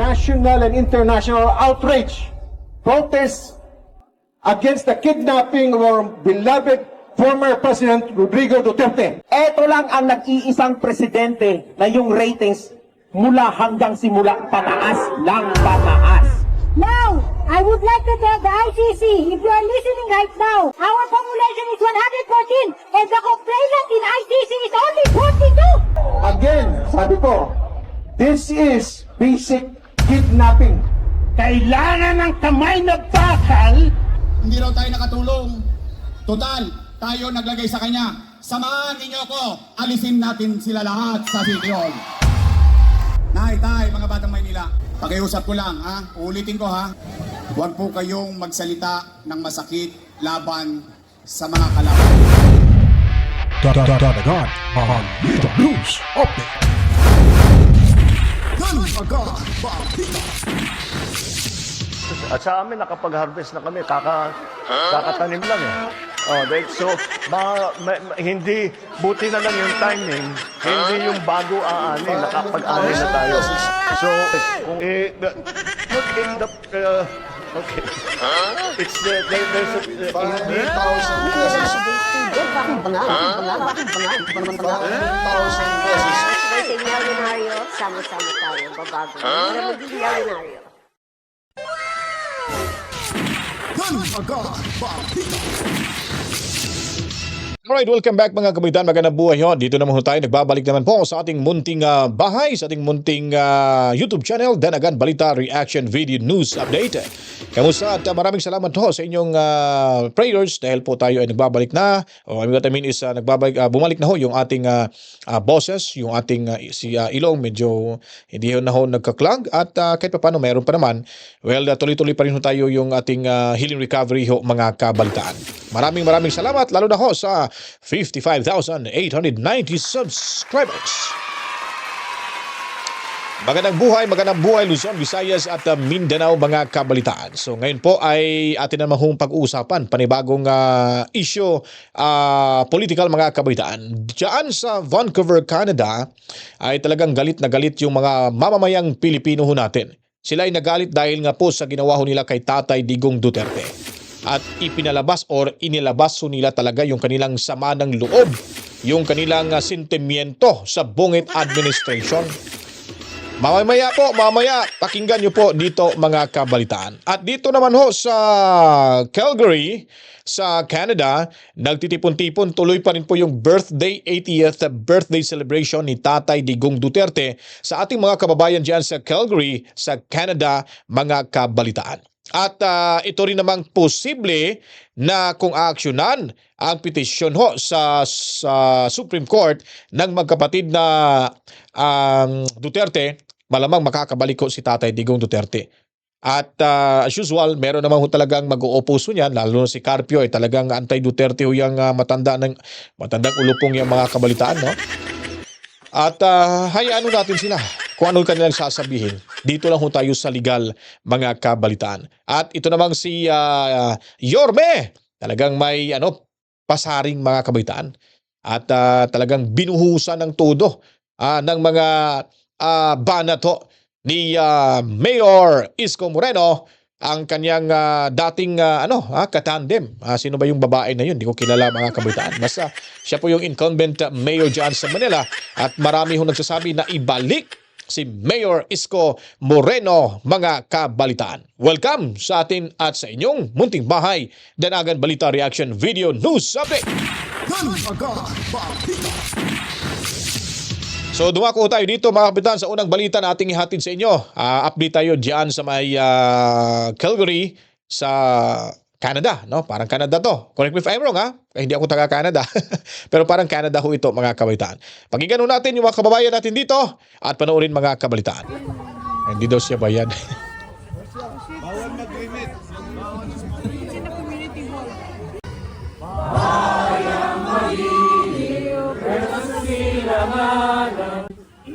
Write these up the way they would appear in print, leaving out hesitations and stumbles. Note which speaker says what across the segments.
Speaker 1: national and international outrage, protests against the kidnapping of our beloved former President Rodrigo Duterte.
Speaker 2: Ito lang ang nag-iisang presidente na yung ratings mula hanggang simula pataas lang pataas.
Speaker 3: Now, I would like to tell the ICC, if you are listening right now, our population is 114 and the complainant in ICC is only 42.
Speaker 1: Again, sabi ko, this is basic kidnapping.
Speaker 2: Kailangan ng kamay na bakal.
Speaker 4: Hindi raw tayo nakatulong. Total, tayo naglagay sa kanya. Samahan ninyo ko, alisin natin sila lahat sa City Hall. Tay, mga batang Maynila, pakiusap ko lang, ha? Uulitin ko, ha? Huwag po kayong magsalita ng masakit laban sa mga kalaban.
Speaker 5: Dadagan ang Balita News Update.
Speaker 6: At sa amin, nakapag-harvest na kami, kakatanim lang eh. So, hindi, buti na lang yung timing, hindi yung bago aani, nakapag-ani na tayo. So, kung okay. It's there's a
Speaker 7: 50,000 pesos. 50,000 pesos.
Speaker 8: Kasi milyonaryo, sama-sama tayo, babago. Para maging milyonaryo.
Speaker 5: Alright, welcome back mga kabitan, magandang buhay ho. Dito naman tayo, nagbabalik naman po sa ating munting bahay, sa ating munting YouTube channel, Danagan Balita Reaction Video News Update. Kamusta at maraming salamat ho sa inyong prayers dahil po tayo ay nagbabalik na, what I mean is bumalik na ho yung ating bosses, yung ating si Ilong medyo hindi na ho nagkaklag at kahit pa paano mayroon pa naman, well tuloy-tuloy pa rin ho tayo yung ating healing recovery ho mga kabalitaan. Maraming salamat lalo na ho sa 55,890 subscribers. Magandang buhay Luzon, Visayas at Mindanao mga kabalitaan. So ngayon po ay atin naman hong pag-uusapan panibagong issue political mga kabalitaan. Diyan sa Vancouver, Canada ay talagang galit na galit yung mga mamamayang Pilipino ho natin. Sila ay nagalit dahil nga po sa ginawa ho nila kay Tatay Digong Duterte. At ipinalabas or inilabas ho nila talaga yung kanilang sama ng loob, yung kanilang sentimiento sa Bungit Administration. Mamaya pakinggan nyo po dito mga kabalitaan. At dito naman ho sa Calgary, sa Canada, nagtitipon-tipon tuloy pa rin po yung 80th birthday celebration ni Tatay Digong Duterte sa ating mga kababayan dyan sa Calgary, sa Canada, mga kabalitaan. At ito rin namang posible na kung aaksyonan ang petisyon ho sa Supreme Court ng magkapatid na Duterte, malamang makakabalik ko si Tatay Digong Duterte. At as usual, meron naman ho talagang mag-uuposo niyan, lalo na si Carpio ay talagang anti-Duterte ho yung matandang ulupong yung mga kabalitaan, no? At hayaan natin sila kung ano kanilang sasabihin. Dito lang ho tayo sa legal mga kabalitaan. At ito namang si Yorme, talagang may pasaring mga kabalitaan. At talagang binuhusan ng todo ng mga banat ho ni Mayor Isko Moreno, ang kanyang dating katandem. Sino ba yung babae na yun? Hindi ko kilala mga kabalitaan. Basta siya po yung incumbent mayor dyan sa Manila at marami ho nagsasabi na ibalik si Mayor Isko Moreno mga kabalitaan. Welcome sa atin at sa inyong munting bahay, Danagan Balita Reaction Video News Update. So dumako tayo dito mga kapitan sa unang balita na ating ihatid sa inyo. Update tayo diyan sa may Calgary sa Canada, no? Parang Canada to. Correct me if I'm wrong, ha? Hindi ako taga Canada. Pero parang Canada ho ito mga kabalitaan. Pakinggan ho natin yung mga kababayan natin dito at panoorin mga kabalitaan. Hindi daw siya bayan.
Speaker 4: Bawal mag-limit.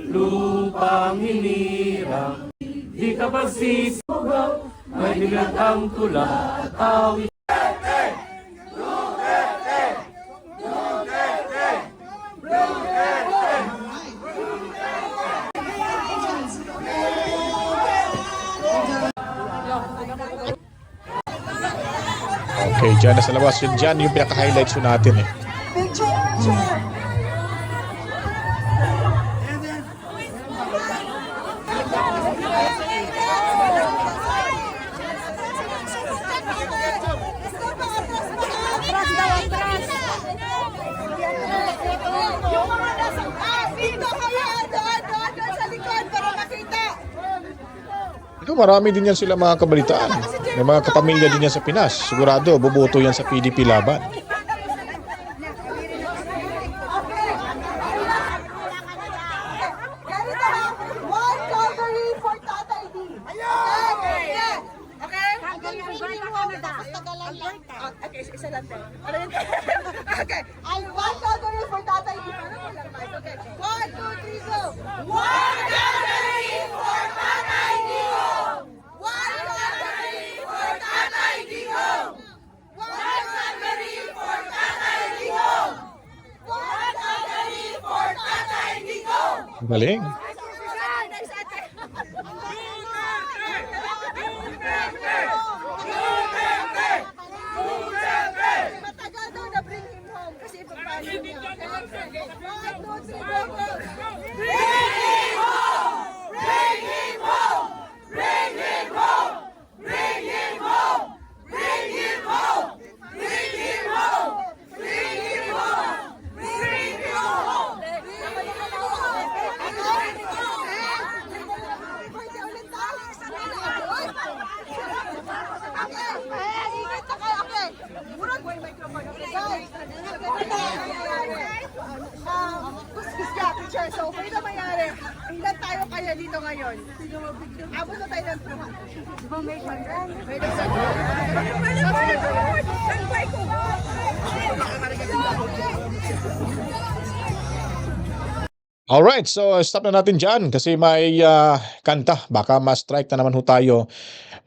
Speaker 9: Lupang hinirang, di ka pagsisigaw, may bigat ang tula at awit.
Speaker 5: Okay, dyan na sa labas. Yun dyan yung pinaka-highlights yun natin eh.
Speaker 3: Atras daw, atras. Yung mga nasa dito kayo, doon sa likod para makita.
Speaker 5: Ito, marami din yan sila mga kabalitaan. May mga kapamilya din yan sa Pinas. Sigurado, boboto yan sa PDP laban.
Speaker 3: Ganito lang, one cavalry for Tatay D. Okay? Okay, isa lang din. Ano yun? Okay, and one cavalry for Tatay D. Okay, 1, 2, 3, go! One cavalry for Tatay D! One cavalry for Tatay D! One cavalry for Tatay D! One cavalry for Tatay D!
Speaker 5: Galing.
Speaker 3: Matagal daw na bring him home kasi paano niya. 1, 2, 3, go, go! Bring him home! Bring him home! Bring him home! Bring him home! Bring him home! Bring him home! Bring him home! Bring him home! Pwede ulit tayo. Okay, ingat na kayo. Okay. Murag mo yung microphone. Okay, guys. Kuskus ka, teacher. So, pwede na mangyari. Ilan tayo kaya dito ngayon? Abot na tayo ng tuhan. Pwede sa
Speaker 5: Alright, so stop na natin dyan kasi may kanta. Baka ma-strike na naman ho tayo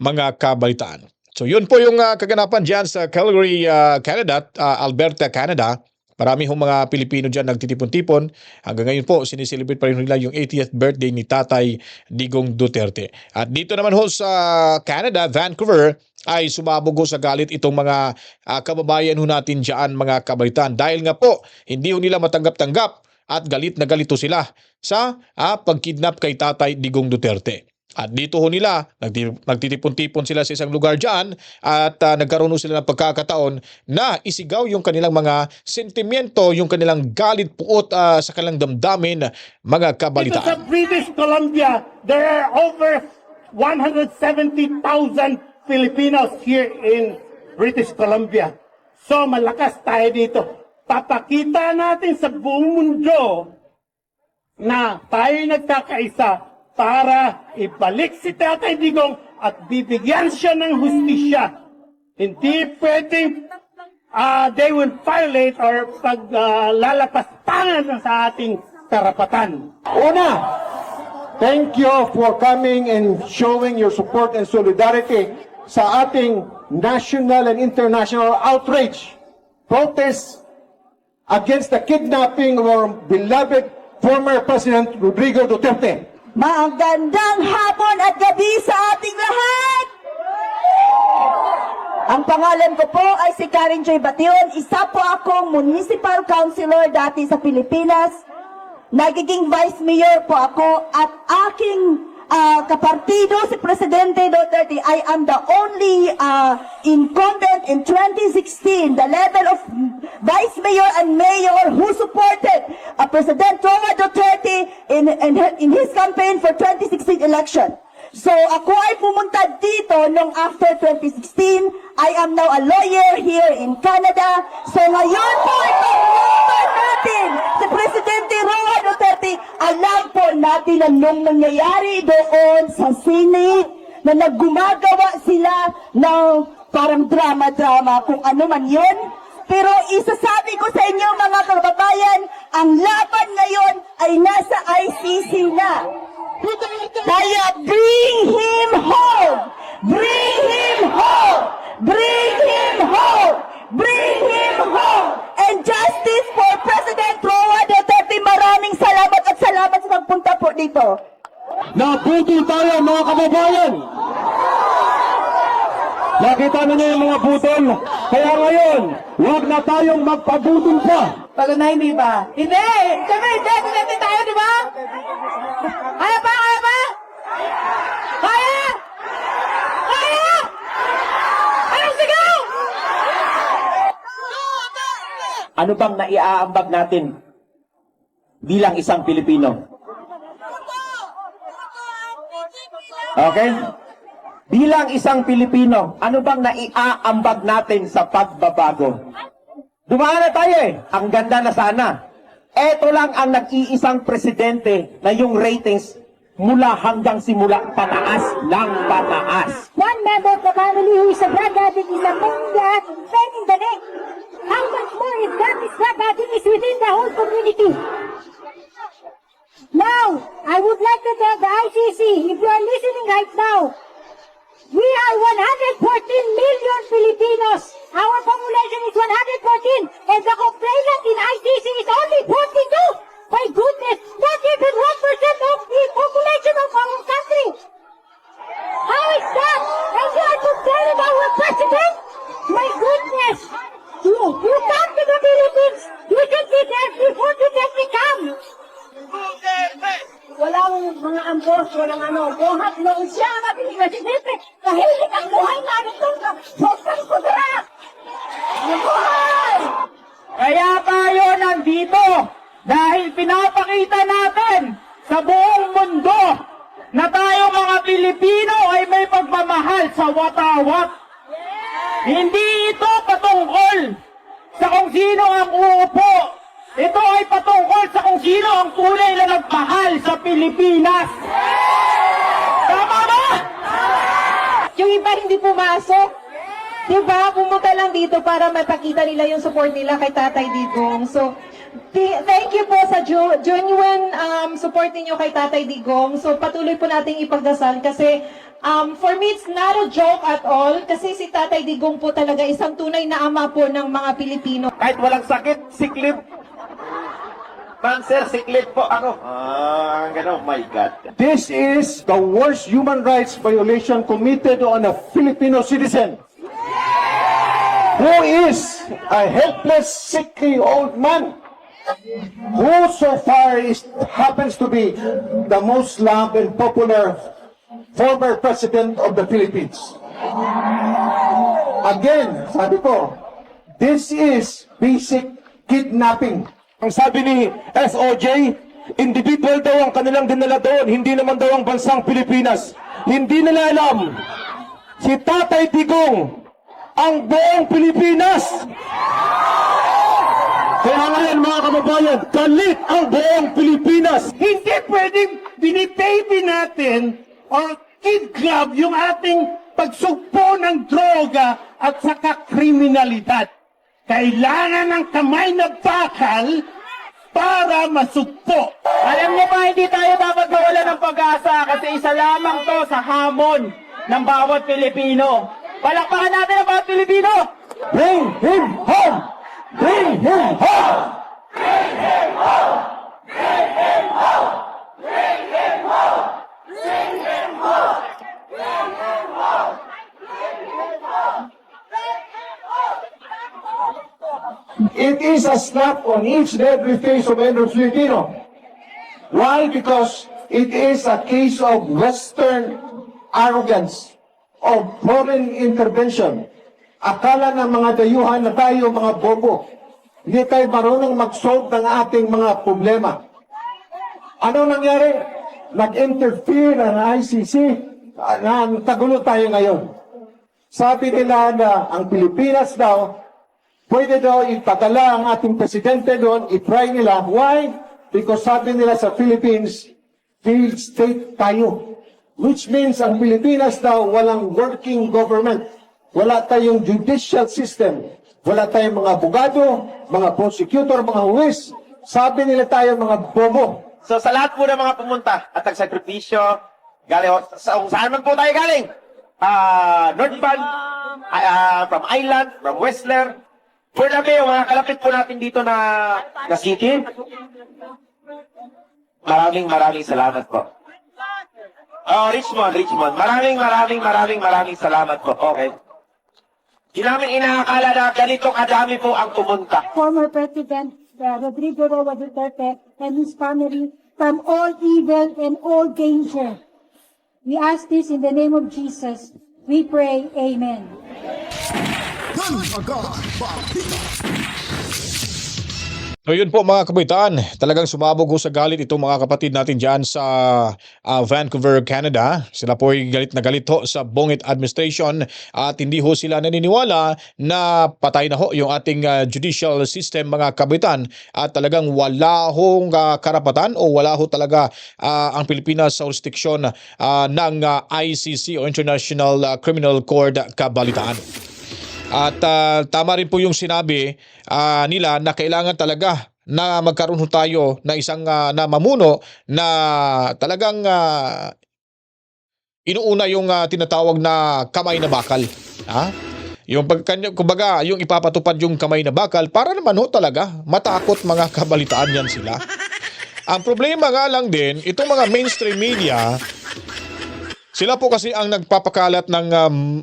Speaker 5: mga kabalitaan. So yun po yung kaganapan dyan sa Calgary, Canada, Alberta, Canada. Marami hong mga Pilipino dyan nagtitipon-tipon. Hanggang ngayon po, siniselebrate pa rin nila yung 80th birthday ni Tatay Digong Duterte. At dito naman ho sa Canada, Vancouver, ay sumabog ho sa galit itong mga kababayan ho natin dyan, mga kabalitaan. Dahil nga po, hindi ho nila matanggap-tanggap at galit na galito sila sa pagkidnap kay Tatay Digong Duterte. At dito ho nila, nagtitipon-tipon sila sa isang lugar dyan at nagkaroon ho sila ng pagkakataon na isigaw yung kanilang mga sentimiento, yung kanilang galit puot sa kanilang damdamin, mga
Speaker 10: Dito sa
Speaker 5: kabalitaan.
Speaker 10: British Columbia, there are over 170,000 Filipinos here in British Columbia. So malakas tayo dito. Papakita natin sa buong mundo na tayo nagkakaisa para ibalik si Tatay Digong at bibigyan siya ng hustisya. Hindi pwedeng they will violate or paglalapastangan sa ating karapatan.
Speaker 1: Una, thank you for coming and showing your support and solidarity sa ating national and international outrage, protest against the kidnapping of our beloved former President Rodrigo Duterte.
Speaker 3: Magandang hapon at gabi sa ating lahat! Ang pangalan ko po ay si Karen Joy Bation. Isa po akong municipal councilor dati sa Pilipinas. Nagiging vice mayor po ako at aking kapartido si Presidente Duterte. I am the only incumbent in 2016, the level of vice mayor and mayor who supported President Roma Duterte in his campaign for 2016 election. So ako ay pumunta dito nung after 2016. I am now a lawyer here in Canada. So ngayon po ipaglaban natin si Presidente Roma Duterte. Alam po natin na nung nangyayari doon sa Senate na naggumagawa sila ng parang drama-drama kung ano man yun. Pero isasabi ko sa inyo mga kababayan, ang laban ngayon ay nasa ICC na. Kaya bring him home! Bring him home! Bring him home! Bring him home! And justice for President Roma Duterte. Maraming salamat at salamat sa pagpunta po dito.
Speaker 10: Nabuti tayo mga kababayan! Nakita ninyo yung mga budol. Kaya ngayon, huwag na tayong magpabudol pa.
Speaker 3: Pagod na hindi ba? Hindi! Siyempre, hindi tayo, di ba? Kaya pa, kaya pa? Kaya! Kaya! Anong sigaw?
Speaker 2: Ano bang naiaambag natin bilang isang Pilipino? Okay? Bilang isang Pilipino, ano bang naiaambag natin sa pagbabago? Dumaan na tayo eh. Ang ganda na sana. Ito lang ang nag-iisang presidente na yung ratings mula hanggang simula pataas lang pataas.
Speaker 3: One member of the family who is a drug addict is a pain in the neck. How much more if that is drug addict is within the whole community? Now, I would like to tell the ICC, if you are listening right now, we are 114 million Filipinos. Our population is 114, and the complainant in ICC is only 42. My goodness, not even 1% of the population of our country. How is that? And you are complaining about our president? My goodness. You come to the Philippines. You should be there before Duterte come. Walang mga ambos, walang ano. Buhat noon siya ang ating presidente. Kahilig ang buhay namin doon sa Sosang Kudra. Buhay!
Speaker 10: Kaya tayo nandito dahil pinapakita natin sa buong mundo na tayo mga Pilipino ay may pagmamahal sa watawat. Hindi ito patungkol sa kung sino ang uupo. Ito ay patungkol sa kung sino ang tunay na nagmahal sa Pilipinas. Tama ba?
Speaker 3: Yung iba hindi pumasok. Diba? Pumunta lang dito para mapakita nila yung support nila kay Tatay Digong. So, thank you po sa genuine support ninyo kay Tatay Digong. So, patuloy po nating ipagdasal kasi for me, it's not a joke at all. Kasi si Tatay Digong po talaga isang tunay na ama po ng mga Pilipino.
Speaker 2: Kahit walang sakit, siklip. Cancer, siklip po ako. Gano'n, oh my God.
Speaker 1: This is the worst human rights violation committed on a Filipino citizen who is a helpless, sickly old man who so far happens to be the most loved and popular former president of the Philippines. Again, sabi ko, this is basic kidnapping.
Speaker 10: Ang sabi ni SOJ, individual daw ang kanilang dinala doon, hindi naman daw ang bansang Pilipinas. Hindi nila alam, si Tatay Digong, ang buong Pilipinas. Kaya ngayon mga kababayan, galit ang buong Pilipinas. Hindi pwedeng binibaby natin or kidnap yung ating pagsugpo ng droga at saka kriminalidad. Kailangan ng kamay na bakal para masugpo. Alam niyo ba, hindi tayo dapat mawala ng pag-asa kasi isa lamang to sa hamon ng bawat Pilipino. Palakpakan natin ang bawat Pilipino! Bring him home! Bring him home! Bring him home! Bring him home! Bring him home! Bring him home! Bring him home!
Speaker 1: It is a slap on each and every face of every Filipino. Why? Because it is a case of Western arrogance, of foreign intervention. Akala ng mga dayuhan na tayo mga bobo. Hindi tayo marunong mag-solve ng ating mga problema. Ano nangyari? Nag-interfere ang ICC na tagulo tayo ngayon. Sabi nila na ang Pilipinas daw, pwede daw ipadala ang ating presidente doon, i-try nila. Why? Because sabi nila sa Philippines, failed state tayo. Which means ang Pilipinas daw walang working government. Wala tayong judicial system. Wala tayong mga abogado, mga prosecutor, mga huwis. Sabi nila tayo mga bobo.
Speaker 2: So sa lahat po ng mga pumunta at nagsakripisyo, galing saan man po tayo galing? Northbound, from Island, from Whistler. For kami, mga kalapit po natin dito na city. Maraming salamat po. Richmond. Maraming salamat po. Okay. Di namin inaakala na ganito kadami po ang pumunta.
Speaker 11: Former President Rodrigo Roa Duterte and his family from all evil and all danger. We ask this in the name of Jesus. We pray, Amen.
Speaker 5: So yun po mga kabaitaan, talagang sumabog ho sa galit itong mga kapatid natin dyan sa Vancouver, Canada. Sila po ay galit na galit ho sa Bongit administration at hindi ho sila naniniwala na patay na ho yung ating judicial system mga kabaitaan at talagang wala hong karapatan o wala ho talaga ang Pilipinas sa jurisdiction ng ICC o International Criminal Court kabalitaan. At tama rin po yung sinabi nila na kailangan talaga na magkaroon ho tayo na isang na mamuno na talagang inuuna yung tinatawag na kamay na bakal. Yung kumbaga, yung ipapatupad yung kamay na bakal para naman ho talaga matakot mga kabalitaan yan sila. Ang problema nga lang din, itong mga mainstream media, sila po kasi ang nagpapakalat ng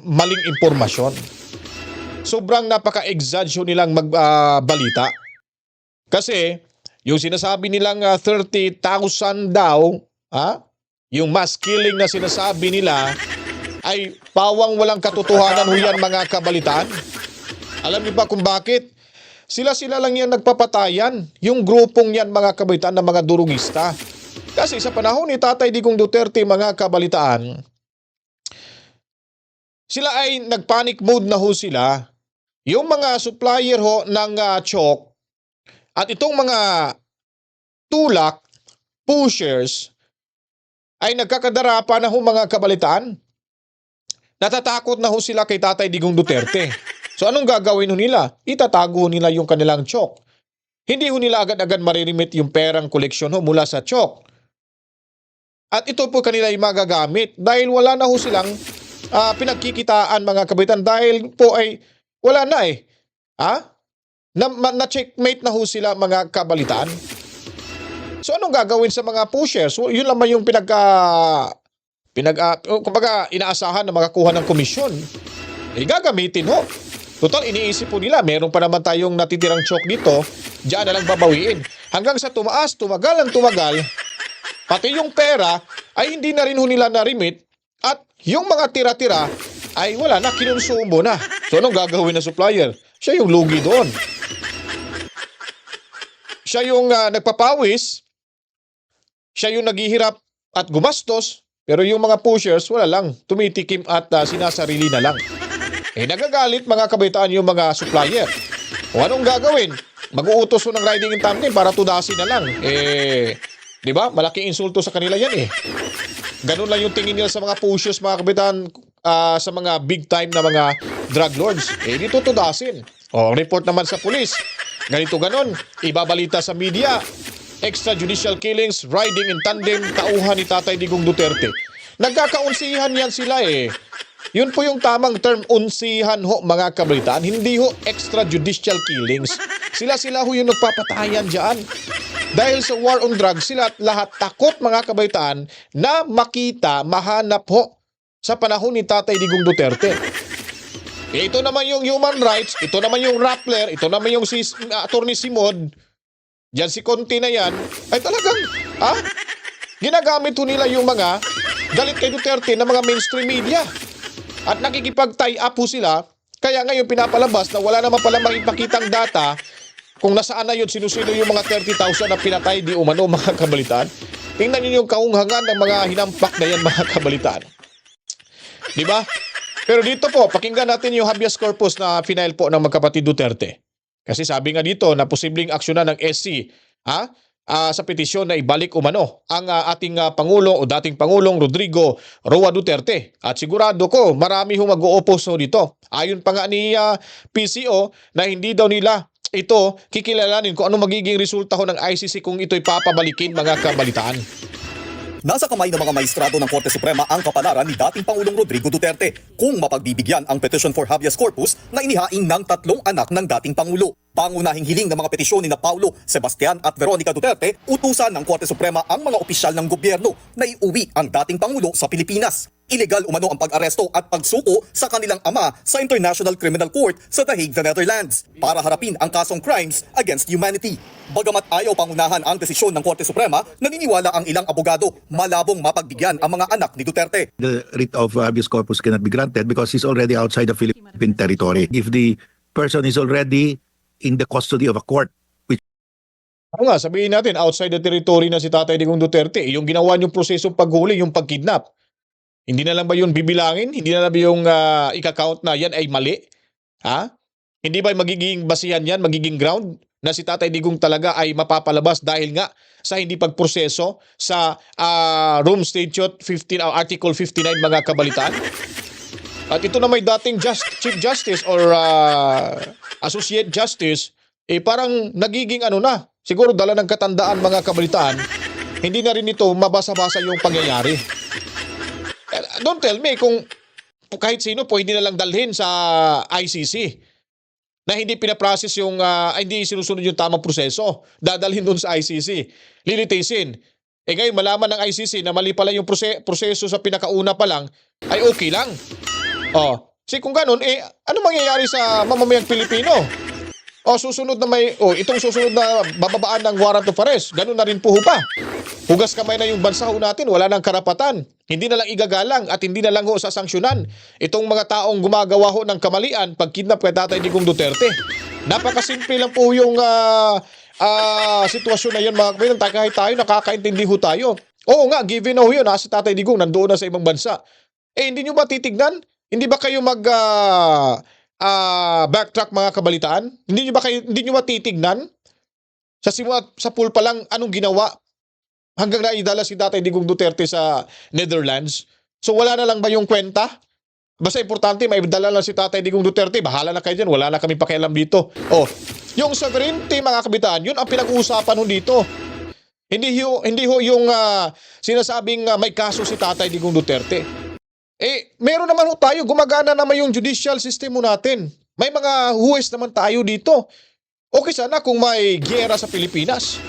Speaker 5: maling impormasyon. Sobrang napaka-exaggerate nilang magbalita. Kasi yung sinasabi nilang 30,000 daw, yung mass killing na sinasabi nila ay pawang walang katotohanan ho yan mga kabalitaan. Alam niyo ba kung bakit? Sila lang yan nagpapatayan, yung grupong yan mga kabalitaan ng mga durugista. Kasi sa panahon ni Tatay Digong Duterte mga kabalitaan, sila ay nagpanic mode na ho sila. Yung mga supplier ho ng chok at itong mga tulak, pushers, ay nagkakadarapa na ho mga kabalitaan. Natatakot na ho sila kay Tatay Digong Duterte. So anong gagawin ho nila? Itatago ho nila yung kanilang chok. Hindi ho nila agad-agad maririmit yung perang koleksyon ho mula sa chok. At ito po kanila yung magagamit dahil wala na ho silang pinagkikitaan mga kabaitan dahil po ay wala na na-checkmate na ho sila mga kabalitaan. So anong gagawin sa mga pushers? So, yun lamang yung kumbaga inaasahan na makakuha ng komisyon. Gagamitin ho. Total iniisip po nila, meron pa naman tayong natitirang chok dito, diyan na lang babawiin. Hanggang sa tumagal, pati yung pera ay hindi na rin ho nila na-remit. At yung mga tira-tira ay wala na, kinonsumo na. So anong gagawin ng supplier? Siya yung lugi doon. Siya yung nagpapawis. Siya yung naghihirap at gumastos. Pero yung mga pushers, wala lang. Tumitikim at sinasarili na lang. Nagagalit mga kabaitaan yung mga supplier. O anong gagawin? Mag-uutos ng riding in tandem para tudasin na lang. Di ba? Malaking insulto sa kanila yan Ganun lang yung tingin nila sa mga pushers, mga kabitan, sa mga big time na mga drug lords. Dito tudasin. Report naman sa pulis. Ganito ganon. Ibabalita sa media. Extrajudicial killings, riding in tandem, tauhan ni Tatay Digong Duterte. Nagkakaunsihan yan sila Yun po yung tamang term, unsihan ho mga kabalitaan. Hindi ho extrajudicial killings. Sila ho yung nagpapatayan dyan. Dahil sa war on drugs, sila lahat takot mga kabaitaan na makita, mahanap ho sa panahon ni Tatay Digong Duterte. Ito naman yung human rights, ito naman yung Rappler, ito naman yung Attorney Simod, dyan si Conti na yan, ay talagang, ginagamit ho nila yung mga galit kay Duterte na mga mainstream media. At nakikipag-tie up ho sila, kaya ngayon pinapalabas na wala naman pala makipakitang data kung nasaan na yun, sino-sino yung mga 30,000 na pinatay di umano mga kabalitaan. Tingnan nyo yung kaunghangan ng mga hinampak na yan mga kabalitaan. Diba? Pero dito po, pakinggan natin yung habeas corpus na final po ng magkapatid Duterte. Kasi sabi nga dito na posibleng aksyonan ng SC sa petisyon na ibalik umano ang ating Pangulo o dating Pangulong Rodrigo Roa Duterte. At sigurado ko marami hong mag-o-oppose dito. Ayon pa nga ni PCO na hindi daw nila ito kikilalanin kung ano magiging resulta ho ng ICC kung ito'y papabalikin mga kabalitaan.
Speaker 12: Nasa kamay ng mga maestrado ng Korte Suprema ang kapalaran ni dating Pangulong Rodrigo Duterte kung mapagbibigyan ang petition for habeas corpus na inihaing ng 3 anak ng dating Pangulo. Pangunahing hiling ng mga petisyon ni Paulo, Sebastian at Veronica Duterte, utusan ng Korte Suprema ang mga opisyal ng gobyerno na iuwi ang dating Pangulo sa Pilipinas. Ilegal umano ang pag-aresto at pagsuko sa kanilang ama sa International Criminal Court sa The Hague, the Netherlands para harapin ang kasong crimes against humanity. Bagamat ayaw pangunahan ang desisyon ng Korte Suprema, naniniwala ang ilang abogado malabong mapagbigyan ang mga anak ni Duterte.
Speaker 13: The writ of habeas corpus cannot be granted because he's already outside the Philippine territory. If the person is already in the custody of a court,
Speaker 5: Ano nga, sabihin natin, outside the territory na si Tatay Digong Duterte, yung ginawa niyong prosesong paghuli, yung pagkidnap, hindi na lang ba yun bibilangin? Hindi na lang ba yung ika-count na yan ay mali? Ha? Hindi ba magiging basihan yan, magiging ground na si Tatay Digong talaga ay mapapalabas dahil nga sa hindi pagproseso sa Rome Statute 15, Article 59 mga kabalitaan? At ito na may dating Chief Justice or Associate Justice, parang nagiging siguro dala ng katandaan mga kabalitaan, hindi na rin ito mabasa-basa yung pangyayari. Don't tell me kung kahit sino po hindi na lang dalhin sa ICC na hindi pinaprocess yung, hindi sinusunod yung tamang proseso. Dadalhin dun sa ICC. Lilitisin. Ngayon malaman ng ICC na mali pala yung proseso sa pinakauna pa lang, ay okay lang. Kung ganun, ano mangyayari sa mamamayang Pilipino? Susunod na itong susunod na bababaan ng warrant of arrest, ganun na rin po pa. Hugas kamay na yung bansa natin, wala nang karapatan. Hindi na lang igagalang at hindi na lang sasanksyonan itong mga taong gumagawa ng kamalian pag kidnap kay Tatay Digong Duterte. Napakasimple lang po yung sitwasyon na yun mga kapatid. Kahit tayo, nakakaintindi tayo. Oo nga, given na yun, si Tatay Digong nandoon na sa ibang bansa. Hindi nyo ba titignan? Hindi ba kayo backtrack mga kabalitaan? Hindi nyo ba titignan? Sa pool pa lang, anong ginawa? Hanggang naidala si Tatay Digong Duterte sa Netherlands. So wala na lang ba yung kwenta? Basta importante, may dala lang si Tatay Digong Duterte. Bahala na kayo dyan, wala na kami pakialam dito. Yung sovereignty mga kabitaan, yun ang pinag-uusapan dito. Hindi ho yung sinasabing may kaso si Tatay Digong Duterte. Meron naman tayo, gumagana naman yung judicial system natin. May mga huwes naman tayo dito. Okay sana kung may giyera sa Pilipinas.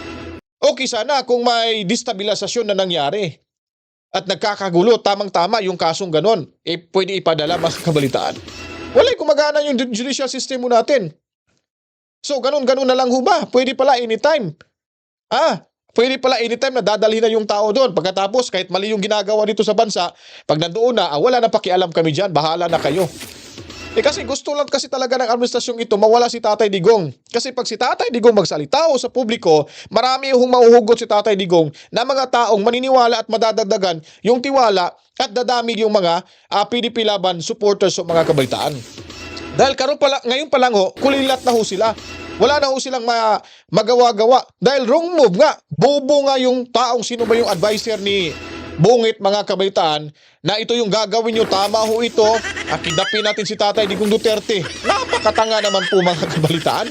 Speaker 5: Okay sana kung may destabilisasyon na nangyari at nagkakagulo, tamang-tama yung kasong ganon, pwede ipadala mga kabalitaan. Wala'y gumagana yung judicial system natin. So ganon-ganon na lang ba? Pwede pala anytime. Pwede pala anytime na dadalhin na yung tao doon. Pagkatapos, kahit mali yung ginagawa dito sa bansa, pag nandoon na, wala na pakialam kami dyan, bahala na kayo. Kasi gusto lang kasi talaga ng administrasyong ito mawala si Tatay Digong. Kasi pag si Tatay Digong magsalita sa publiko, marami yung mahuhugot si Tatay Digong na mga taong maniniwala at madadagdagan yung tiwala at dadami yung mga PDP Laban supporters o mga kabalitaan. Dahil ngayon pa lang kulilat na sila. Wala na silang magawa-gawa. Dahil wrong move nga. Bobo nga yung taong sino ba yung advisor ni Bungit mga kabalitaan na ito yung gagawin nyo, tama ito, kidnapin natin si Tatay Digong Duterte. Napakatanga naman po mga kabalitaan.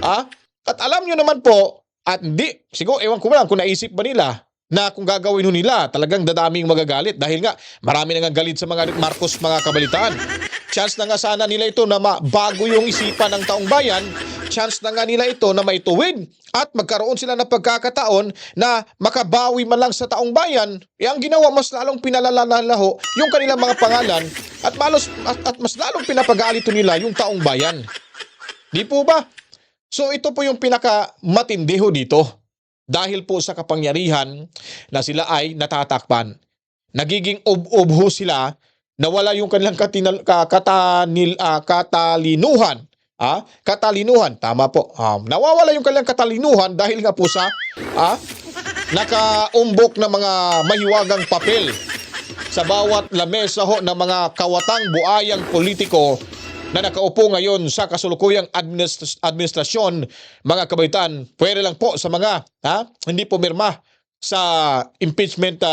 Speaker 5: At alam nyo naman po, at hindi, siguro ewan ko lang kung naisip ba nila na kung gagawin nila, talagang dadaming magagalit dahil nga marami na nga galit sa mga Marcos mga kabalitaan. Chance na nga sana nila ito na mabago yung isipan ng taong bayan. Chance na nga nila ito na maituwid at magkaroon sila ng pagkakataon na makabawi man lang sa taong bayan. Ang ginawa, mas lalong pinalalalaho yung kanilang mga pangalan at mas lalong pinapag-aalito nila yung taong bayan. Di po ba? So ito po yung pinakamatindiho dito. Dahil po sa kapangyarihan na sila ay natatakpan. Nagiging ob-obho sila, nawala yung kanilang katalinuhan. Katalinuhan, tama po. Nawawala yung kanilang katalinuhan dahil nga po sa nakaumbok na mga mahiwagang papel sa bawat lamesa ng mga kawatang buayang politiko na nakaupo ngayon sa kasulukuyang administrasyon, mga kabaitan. Pwede lang po sa mga hindi pumirma sa impeachment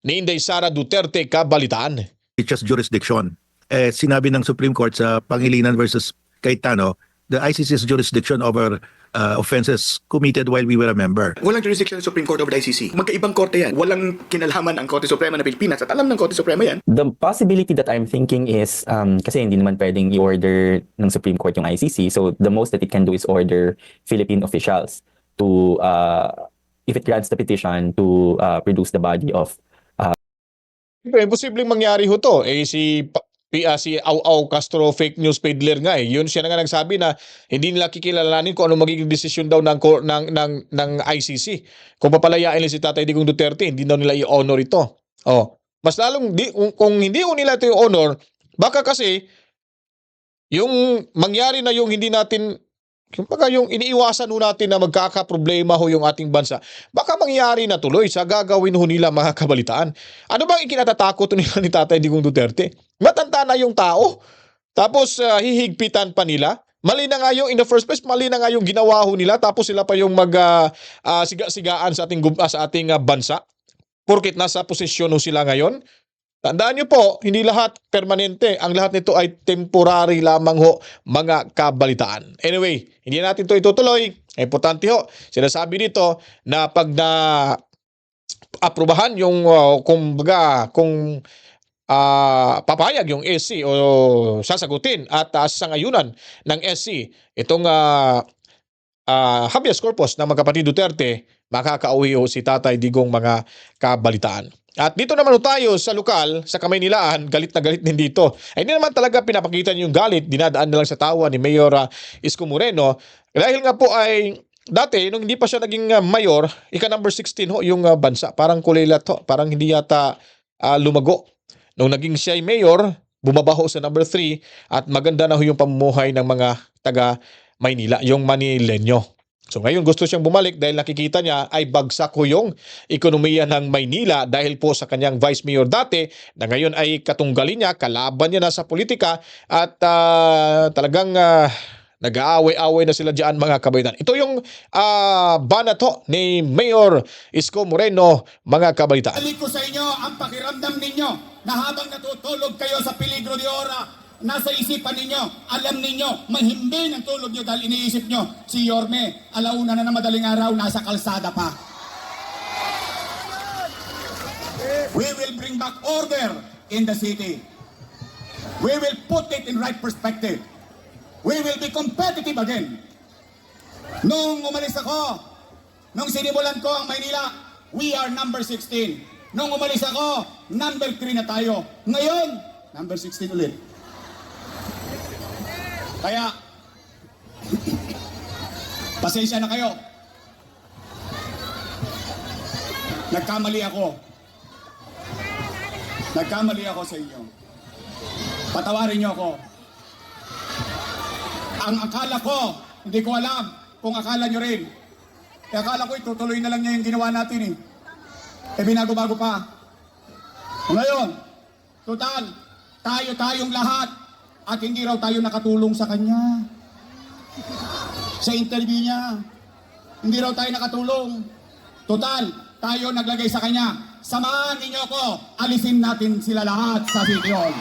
Speaker 5: ni Inday Sara Duterte kabalitaan.
Speaker 13: it's just jurisdiction. Sinabi ng Supreme Court sa Pangilinan versus Cayetano, the ICC's jurisdiction over offenses committed while we were a member.
Speaker 12: Walang jurisdiction ng Supreme Court over the ICC. Magkaibang korte yan. Walang kinalaman ang Korte Suprema ng Pilipinas at alam ng Korte Suprema yan.
Speaker 14: The possibility that I'm thinking is, kasi hindi naman pwedeng i-order ng Supreme Court yung ICC, so the most that it can do is order Philippine officials to, if it grants the petition, to produce the body of
Speaker 5: Imposibleng mangyari ho to. Si Au Castro fake news peddler nga eh. Yun siya na nga nagsabi na hindi nila kikilalanin kung ano magiging desisyon daw ng ICC. Kung papalayain nila si Tatay Digong Duterte, hindi daw nila i-honor ito. Oh, mas lalong kung hindi nila ito i-honor, baka kasi yung mangyari na yung hindi natin yung iniiwasan ho natin na magkakaproblema ho yung ating bansa, baka mangyari na tuloy sa gagawin ho nila mga kabalitaan. Ano bang ikinatatakot nila ni Tatay Digong Duterte? Matanda na yung tao. Tapos hihigpitan pa nila. Mali na nga yung, in the first place, mali na nga yung ginawa ho nila. Tapos sila pa yung siga-sigaan sa ating bansa. Porkit nasa posisyon ho sila ngayon. Tandaan nyo po, hindi lahat permanente. Ang lahat nito ay temporary lamang ho, mga kabalitaan. Anyway, hindi natin ito itutuloy. Importante ho, sinasabi dito na pag aprubahan yung, kung papayag yung SC o sasagutin at sangayunan ng SC itong habeas corpus ng magkapatid Duterte, makakauwi ho si Tatay Digong, mga kabalitaan. At dito naman tayo sa lokal, sa Kamaynilaan, galit na galit din dito. Ay hindi naman talaga pinapakita niyo yung galit, dinadaan na lang sa tawa ni Mayor Isko Moreno. Dahil nga po ay dati, nung hindi pa siya naging mayor, number 16 ho yung bansa. Parang kulilat ho, parang hindi yata lumago. Nung naging siya ay mayor, bumabaho sa number 3 at maganda na ho yung pamumuhay ng mga taga Maynila, yung Manileño. So ngayon gusto siyang bumalik dahil nakikita niya ay bagsak ho yung ekonomiya ng Maynila dahil po sa kanyang vice mayor dati na ngayon ay katunggali niya, kalaban niya na sa politika at talagang nag-aaway-aaway na sila diyan, mga kabaitan. Ito yung banat ho ni Mayor Isko Moreno, mga kabaitan.
Speaker 4: Balik ko sa inyo ang pakiramdam ninyo na habang natutulog kayo sa peligro de ora, nasa isipan ninyo, alam ninyo, mahimbing ang tulog nyo dahil iniisip nyo, si Yorme, alauna na ng madaling araw, nasa kalsada pa. We will bring back order in the city. We will put it in right perspective. We will be competitive again. Nung umalis ako, nung sinimulan ko ang Maynila, we are number 16. Nung umalis ako, number 3 na tayo. Ngayon, number 16 ulit. Kaya, pasensya na kayo. Nagkamali ako. Nagkamali ako sa inyo. Patawarin niyo ako. Ang akala ko, hindi ko alam kung akala niyo rin. Akala ko itutuloy na lang niya yung ginawa natin eh. Binago-bago pa. Ngayon, total, tayong lahat. At hindi raw tayo nakatulong sa kanya. Sa interview niya. Hindi raw tayo nakatulong. Total, tayo naglagay sa kanya. Samahan ninyo ko, alisin natin sila lahat sa City Hall.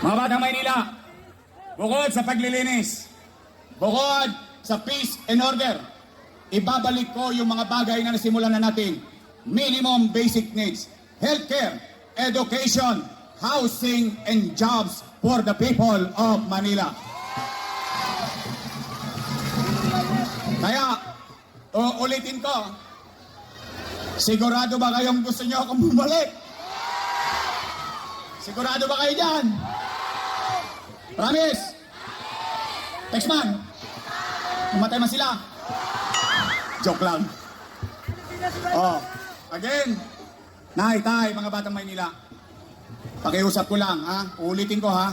Speaker 4: Mga batang Maynila, bukod sa paglilinis, bukod sa peace and order, ibabalik ko yung mga bagay na nasimulan na natin. Minimum basic needs, healthcare, education, housing, and jobs for the people of Manila. Kaya, ulitin ko, sigurado ba kayong gusto nyo akong bumalik? Sigurado ba kayo dyan? Promise? Texman? Mamatay man sila? Joke lang. Oh, again, Tay, mga batang Maynila, pakiusap ko lang, ha? Uulitin ko, ha?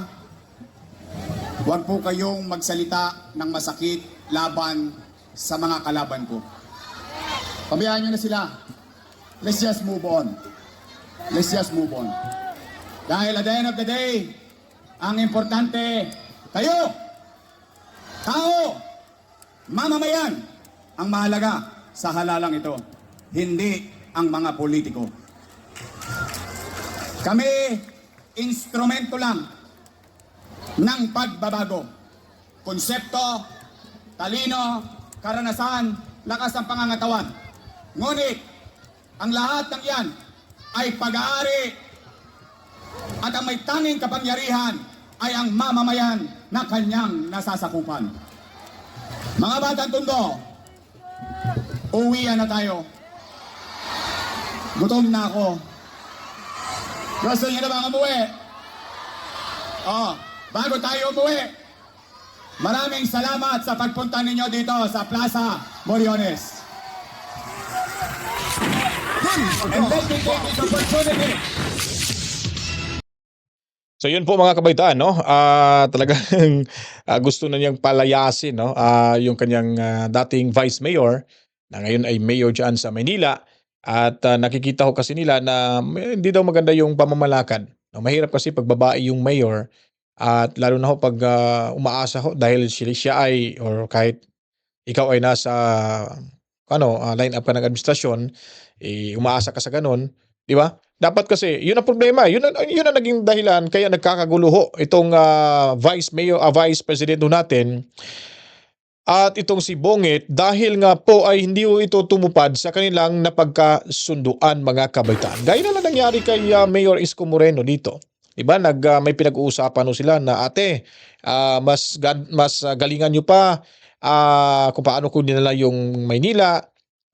Speaker 4: Huwag po kayong magsalita ng masakit laban sa mga kalaban ko. Pabayaan nyo na sila. Let's just move on. Let's just move on. Dahil at the end of the day, ang importante, kayo, tao, mamamayan, ang mahalaga sa halalang ito, hindi ang mga politiko. Kami, instrumento lang ng pagbabago. Konsepto, talino, karanasan, lakas ng pangangatawan. Ngunit, ang lahat ng yan ay pag-aari at ang may tanging kapangyarihan ay ang mamamayan na kanyang nasasakupan. Mga batang tondo, uwian na tayo. Gutom na ako. Gusto niyo na bang umuwi? Bago tayo umuwi, maraming salamat sa pagpunta ninyo dito sa Plaza Moriones. And let me take this opportunity.
Speaker 5: So yun po mga kabaitaan, no? Talagang gusto na niyang palayasin, no? Yung kanyang dating vice mayor na ngayon ay mayor dyan sa Maynila. At nakikita ko kasi nila na hindi daw maganda yung pamamalakad. No? Mahirap kasi pag babae yung mayor at lalo na ho pag umaasa ho dahil siya ay or kahit ikaw ay nasa line up ka ng administrasyon, umaasa ka sa ganun, di ba? Dapat kasi, yun ang problema. Yun ang naging dahilan kaya nagkakagulo ho itong vice president natin at itong si Bongit dahil nga po ay hindi ho ito tumupad sa kanilang napagkasunduan mga kabaitaan. Gaya na lang nangyari kay Mayor Isko Moreno dito. Diba? May pinag-uusapan ho sila na ate, mas galingan nyo pa kung paano ko dinala yung Maynila.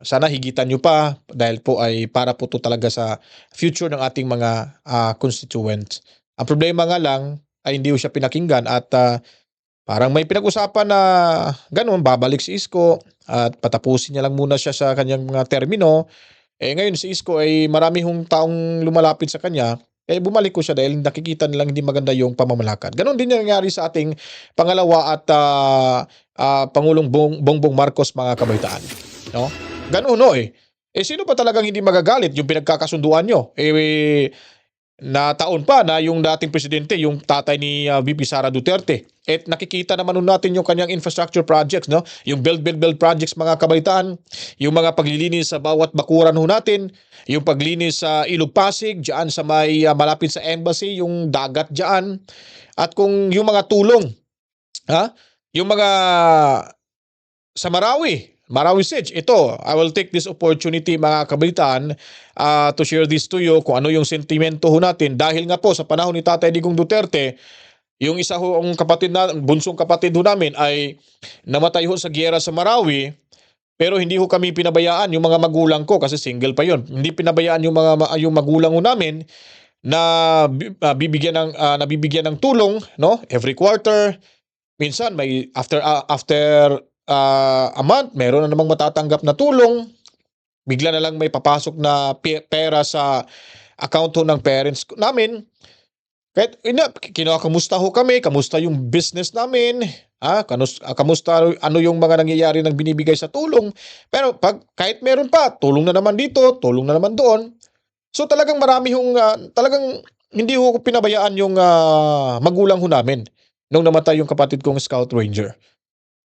Speaker 5: Sana higitan nyo pa dahil po ay para po to talaga sa future ng ating mga constituents. Ang problema nga lang ay hindi siya pinakinggan at parang may pinag-usapan na ganun, babalik si Isko at patapusin niya lang muna siya sa kanyang mga termino. Ngayon si Isko ay marami hong taong lumalapit sa kanya, bumalik ko siya dahil nakikita nilang hindi maganda yung pamamalakad. Ganon din yung nangyari sa ating pangalawa at Pangulong Bongbong Marcos mga kabaitaan. No? Ganun no sino pa talagang hindi magagalit yung pinagkakasunduan nyo? Na taon pa na yung dating presidente, yung tatay ni VP Sara Duterte. At nakikita naman natin yung kanyang infrastructure projects, no? Yung build projects mga kabaitaan, yung mga paglilinis sa bawat bakuran ho natin, yung paglinis sa Ilog Pasig, diyan sa may malapit sa embassy, yung dagat diyan. At kung yung mga tulong, yung mga sa Marawi Siege, ito, I will take this opportunity mga kabaitaan to share this to you kung ano yung sentimento ho natin dahil nga po sa panahon ni Tatay Digong Duterte, yung isa ho ang bunsong kapatid ho namin ay namatay ho sa giyera sa Marawi pero hindi ho kami pinabayaan yung mga magulang ko kasi single pa yon. Hindi pinabayaan yung magulang ho namin na nabibigyan ng tulong, no? Every quarter. Minsan may after a month, meron na namang matatanggap na tulong. Bigla na lang may papasok na pera sa account ng parents namin. Kahit kinakamusta ho kami, kamusta yung business namin, kamusta ano yung mga nangyayari ng binibigay sa tulong. Pero kahit meron pa, tulong na naman dito, tulong na naman doon. So talagang marami hong, talagang hindi ho pinabayaan yung magulang ho namin nung namatay yung kapatid kong Scout Ranger.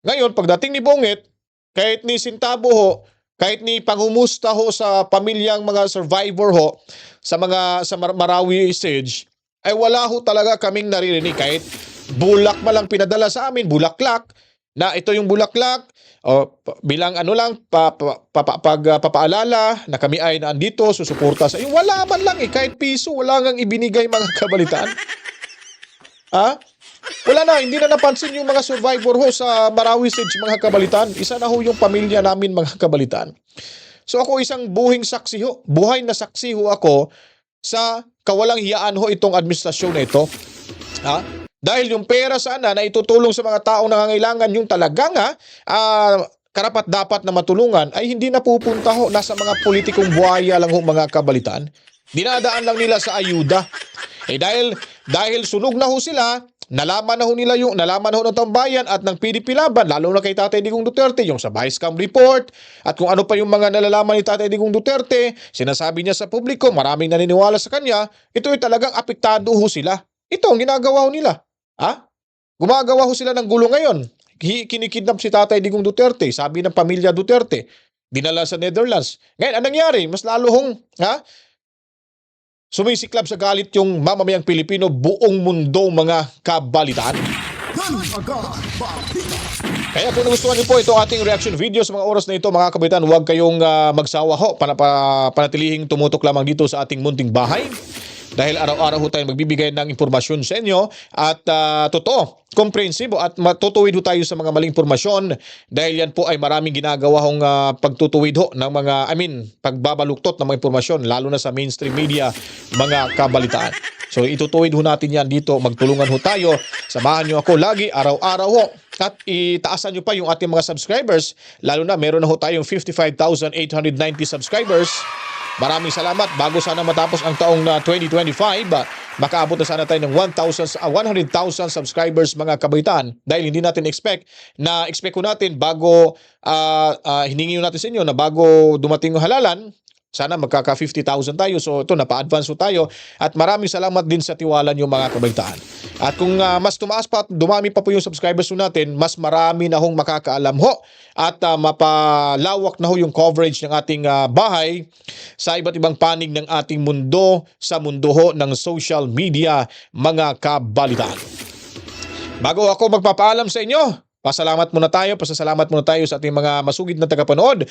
Speaker 5: Ngayon, pagdating ni Bongit, kahit ni Sintabo ho, kahit ni pangumusta ho sa pamilyang mga survivor ho, sa Marawi Siege, ay wala ho talaga kaming naririnig. Kahit bulak man lang pinadala sa amin, bulaklak, na ito yung bulaklak, bilang papaalala na kami ay naandito, susuporta sa iyo. Wala man lang kahit piso, wala ngang ibinigay mga kabalitaan. Wala na, hindi na napansin yung mga survivor ho sa Marawi Siege mga kabalitaan. Isa na ho yung pamilya namin mga kabalitaan. So ako isang buhay na saksi ho ako sa kawalang hiyaan ho itong administrasyon na ito. Dahil yung pera sana na itutulong sa mga taong nangangailangan yung talagang karapat-dapat na matulungan ay hindi napupunta ho, nasa mga politikong buhaya lang ho mga kabalitaan. Dinadaan lang nila sa ayuda. Dahil sunog na ho sila, nalaman ho ng tambayan at ng PDP Laban, lalo na kay Tatay Digong Duterte, yung sa Vice Cam report, at kung ano pa yung mga nalalaman ni Tatay Digong Duterte, sinasabi niya sa publiko, maraming naniniwala sa kanya, ito ay talagang apektado ho sila. Ito ang ginagawa ho nila. Gumagawa ho sila ng gulo ngayon. Kinikidnap si Tatay Digong Duterte, sabi ng pamilya Duterte, dinala sa Netherlands. Ngayon, anong nangyari? Mas lalo hong, sumisiklab sa galit yung mamamayang Pilipino, buong mundo mga kabalitaan. Kaya kung nagustuhan niyo po ito ating reaction video sa mga oras na ito mga kabalitaan, huwag kayong magsawa ho, panatilihing tumutok lamang dito sa ating munting bahay. dahil araw-araw ho tayo magbibigay ng impormasyon sa inyo at totoo, komprehensibo at matutuwid ho tayo sa mga maling impormasyon dahil yan po ay maraming ginagawa hong pagtutuwid ho ng mga, pagbabaluktot ng mga impormasyon lalo na sa mainstream media, mga kabalitaan. So itutuwid ho natin yan dito, magtulungan ho tayo, samahan nyo ako lagi, araw-araw ho. At itaasan nyo pa yung ating mga subscribers, lalo na meron na ho tayong 55,890 subscribers. Maraming salamat. Bago sana matapos ang taong 2025, makaabot na sana tayo ng 100,000 subscribers, mga kabaitan. Dahil hindi natin expect ko natin bago hiningi natin sa inyo na bago dumating yung halalan, sana magkaka 50,000 tayo. So ito, napa-advance tayo. At maraming salamat din sa tiwala nyo, mga kabaitaan. At kung mas tumaas pa at dumami pa po yung subscribers natin, mas marami na hong makakaalam ho. At mapalawak na ho yung coverage ng ating bahay sa iba't ibang panig ng ating mundo, sa mundo ho ng social media, mga kabalitaan. Bago ako magpapaalam sa inyo, pasalamat muna tayo sa ating mga masugid na tagapanood.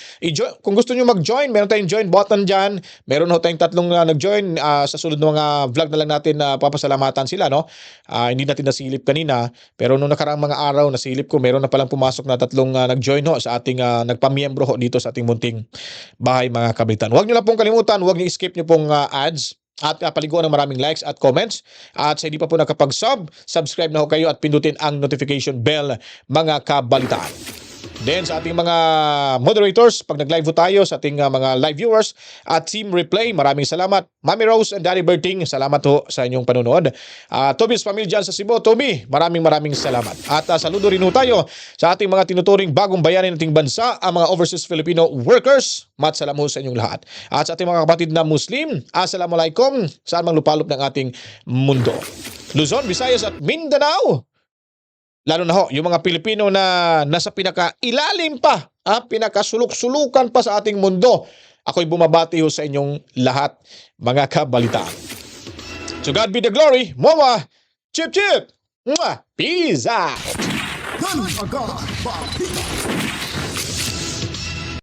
Speaker 5: Kung gusto nyo mag-join, meron tayong join button dyan. Meron ho tayong 3 nag-join. Sa sunod ng mga vlog na lang natin papasalamatan sila, no? Hindi natin nasilip kanina, pero nung nakaraang mga araw nasilip ko, meron na palang pumasok na 3 nag-join ho sa ating nagpamiyembro ho dito sa ating munting bahay, mga kabitan. Huwag nyo lang pong kalimutan, huwag nyo skip nyo pong ads. At paliguan ng maraming likes at comments. At sa hindi pa po nakapag-subscribe na ho kayo at pindutin ang notification bell, mga kabalitaan. Then sa ating mga moderators, pag nag-live ho tayo, sa ating mga live viewers at Team Replay, maraming salamat. Mami Rose and Daddy Berting, salamat ho sa inyong panonood. Toby's family dyan sa Cebu, Toby, maraming salamat. At saludo rin ho tayo sa ating mga tinuturing bagong bayani ng ating bansa, ang mga overseas Filipino workers. Salam ho sa inyong lahat. At sa ating mga kapatid na Muslim, assalamualaikum, saan mang lupalop ng ating mundo. Luzon, Visayas at Mindanao. Lalo na ho, yung mga Pilipino na nasa pinakailalim pa, pinakasuluk-sulukan pa sa ating mundo. Ako'y bumabati ho sa inyong lahat, mga kabalitaan. To God be the glory. Mwa! Chip! Mwah! Peace out!